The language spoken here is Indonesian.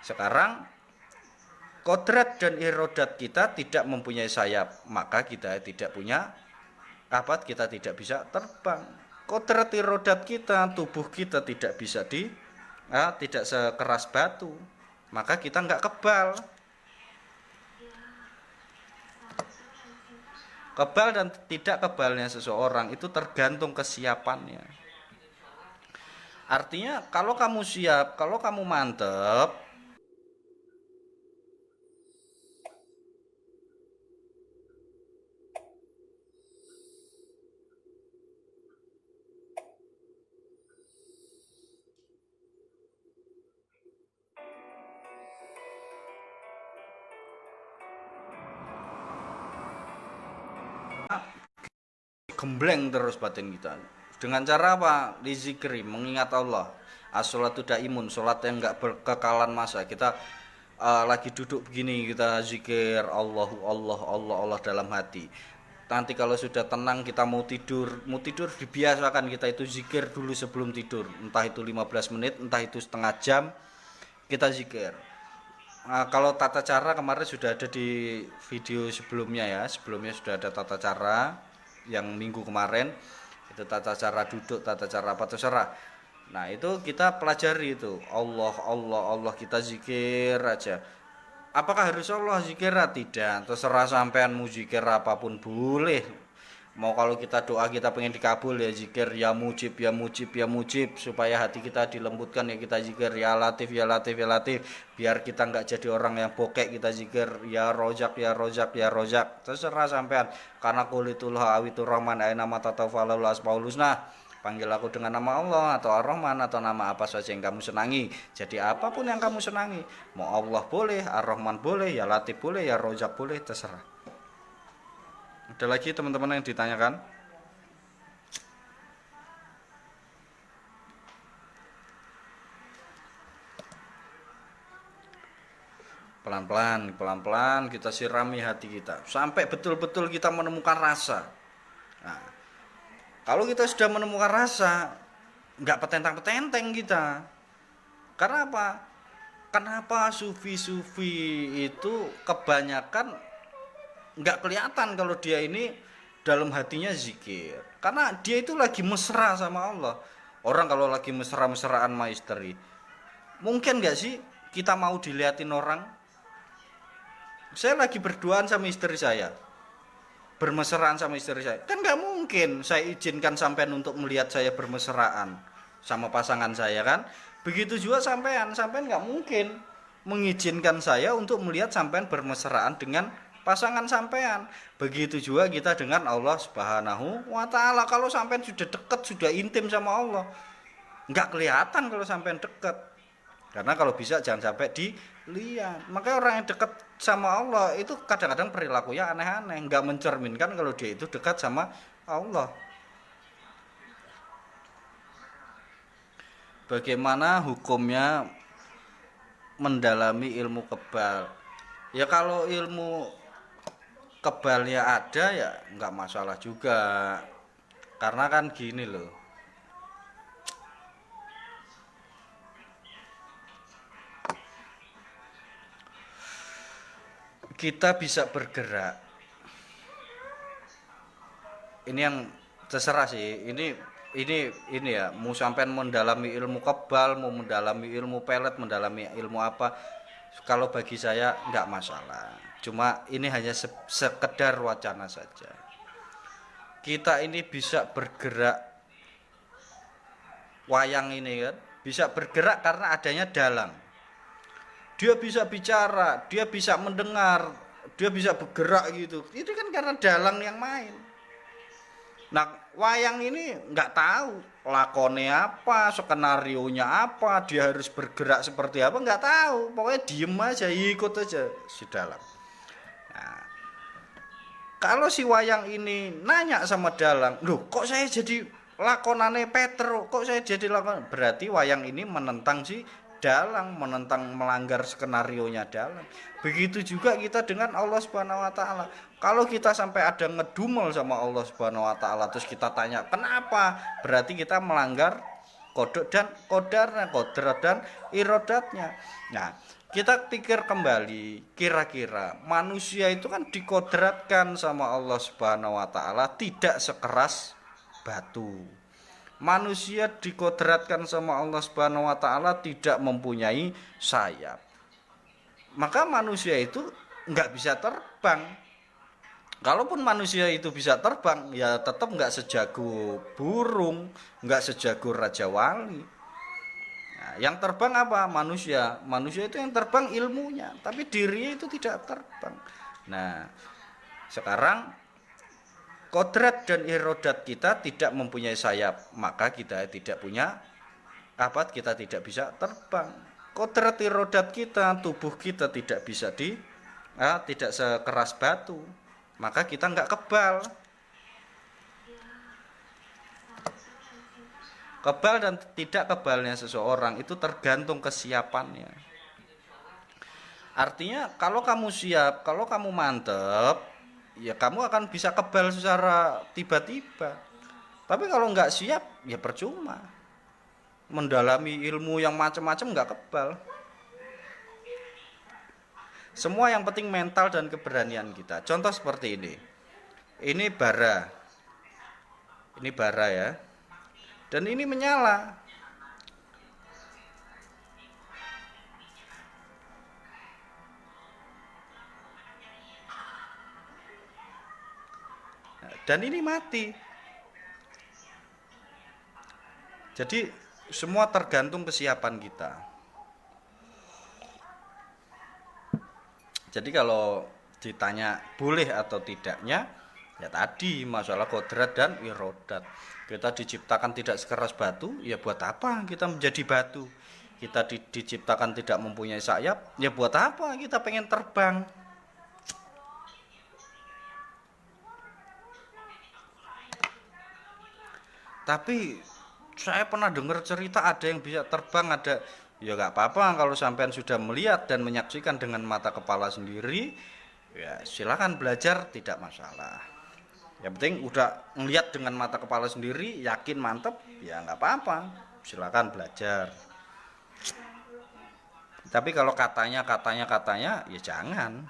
Sekarang kodrat dan irodat kita tidak mempunyai sayap, maka kita tidak punya apa? Kita tidak bisa terbang. Kodrat irodat kita, tubuh kita tidak bisa tidak sekeras batu, maka kita nggak kebal. Kebal dan tidak kebalnya seseorang itu tergantung kesiapannya. Artinya kalau kamu siap, kalau kamu mantep, gembleng terus batin kita. Dengan cara apa? Dizikri, mengingat Allah. As-sholatu daimun, sholat yang nggak berkekalan masa. Kita lagi duduk begini, kita zikir Allahu Allah Allah Allah dalam hati. Nanti kalau sudah tenang kita mau tidur dibiasakan kita itu zikir dulu sebelum tidur. Entah itu 15 menit, entah itu setengah jam, kita zikir. Kalau tata cara kemarin sudah ada di video sebelumnya ya. Sebelumnya sudah ada tata cara yang minggu kemarin. Itu tata cara duduk, tata cara apa terserah. Nah itu kita pelajari itu. Allah, Allah, Allah, kita zikir aja. Apakah harus Allah zikir? Tidak, terserah sampean mau zikir apapun boleh. Mau kalau kita doa kita pengen dikabul ya zikir ya mujib ya mujib ya mujib, supaya hati kita dilembutkan ya kita zikir ya latif ya latif ya latif, biar kita nggak jadi orang yang bokek, kita zikir ya rojak ya rojak ya rojak, terserah sampean. Karena kulitullah awitur rahman aina mata tawfalul asmaul husna, panggil aku dengan nama Allah atau Ar-Rahman atau nama apa saja yang kamu senangi. Jadi apapun yang kamu senangi, mau Allah boleh, Ar-Rahman boleh, ya Latif boleh, ya Rojak boleh, terserah. Ada lagi teman-teman yang ditanyakan? Pelan-pelan kita sirami hati kita sampai betul-betul kita menemukan rasa. Nah, kalau kita sudah menemukan rasa, nggak petentang-petenteng kita. Karena apa? Kenapa sufi-sufi itu kebanyakan nggak kelihatan kalau dia ini dalam hatinya zikir? Karena dia itu lagi mesra sama Allah. Orang kalau lagi mesra-mesraan sama istri, mungkin nggak sih kita mau diliatin orang? Saya lagi berduaan sama istri saya, bermesraan sama istri saya, kan nggak mungkin saya izinkan sampean untuk melihat saya bermesraan sama pasangan saya kan. Begitu juga sampean nggak mungkin mengizinkan saya untuk melihat sampean bermesraan dengan pasangan sampean. Begitu juga kita dengan Allah Subhanahu wa Ta'ala. Kalau sampean sudah dekat, sudah intim sama Allah, nggak kelihatan kalau sampean dekat. Karena kalau bisa jangan sampai dilihat. Makanya orang yang dekat sama Allah itu kadang-kadang perilakunya aneh-aneh, nggak mencerminkan kalau dia itu dekat sama Allah. Bagaimana hukumnya mendalami ilmu kebal? Ya kalau ilmu kebalnya ada ya nggak masalah juga. Karena kan gini loh, kita bisa bergerak. Ini yang terserah sih. Ini ya, mau sampean mendalami ilmu kebal, mau mendalami ilmu pelet, mendalami ilmu apa, kalau bagi saya nggak masalah. Cuma ini hanya sekedar wacana saja. Kita ini bisa bergerak, wayang ini kan bisa bergerak karena adanya dalang. Dia bisa bicara, dia bisa mendengar, dia bisa bergerak gitu. Itu kan karena dalang yang main. Nah, wayang ini nggak tahu lakonnya apa, skenarionya apa, dia harus bergerak seperti apa, nggak tahu. Pokoknya diem aja, ikut aja si dalang. Nah, kalau si wayang ini nanya sama dalang, loh kok saya jadi lakonane Petro, kok saya jadi lakon, berarti wayang ini menentang si dalang, menentang, melanggar skenarionya dalang. Begitu juga kita dengan Allah Subhanahu wa Ta'ala. Kalau kita sampai ada ngedumel sama Allah Subhanahu wa Ta'ala, terus kita tanya kenapa, berarti kita melanggar kodrat dan irodatnya. Nah, kita pikir kembali, kira-kira manusia itu kan dikodratkan sama Allah Subhanahu wa taala tidak sekeras batu. Manusia dikodratkan sama Allah Subhanahu wa taala tidak mempunyai sayap. Maka manusia itu nggak bisa terbang. Kalaupun manusia itu bisa terbang, ya tetap nggak sejago burung, nggak sejago Raja Wali. Nah, yang terbang apa? Manusia. Manusia itu yang terbang ilmunya, tapi dirinya itu tidak terbang. Nah, sekarang kodrat dan irodat kita tidak mempunyai sayap, maka kita tidak punya kita tidak bisa terbang. Kodrat irodat kita, tubuh kita tidak bisa tidak sekeras batu, maka kita nggak kebal. Kebal dan tidak kebalnya seseorang itu tergantung kesiapannya. Artinya kalau kamu siap, kalau kamu mantep, ya kamu akan bisa kebal secara tiba-tiba. Tapi kalau nggak siap, ya percuma. Mendalami ilmu yang macam-macam nggak kebal. Semua yang penting mental dan keberanian kita. Contoh seperti ini. Ini bara ya. Dan ini menyala. Dan ini mati. Jadi semua tergantung kesiapan kita. Jadi kalau ditanya boleh atau tidaknya, ya tadi masalah kodrat dan irodat. Kita diciptakan tidak sekeras batu, ya buat apa kita menjadi batu? Kita diciptakan tidak mempunyai sayap, ya buat apa kita pengen terbang? Tapi saya pernah dengar cerita ada yang bisa terbang, ada. Ya nggak apa-apa kalau sampean sudah melihat dan menyaksikan dengan mata kepala sendiri, ya silakan belajar, tidak masalah. Yang penting udah ngelihat dengan mata kepala sendiri, yakin mantep, ya nggak apa-apa, silakan belajar. Tapi kalau katanya, ya jangan.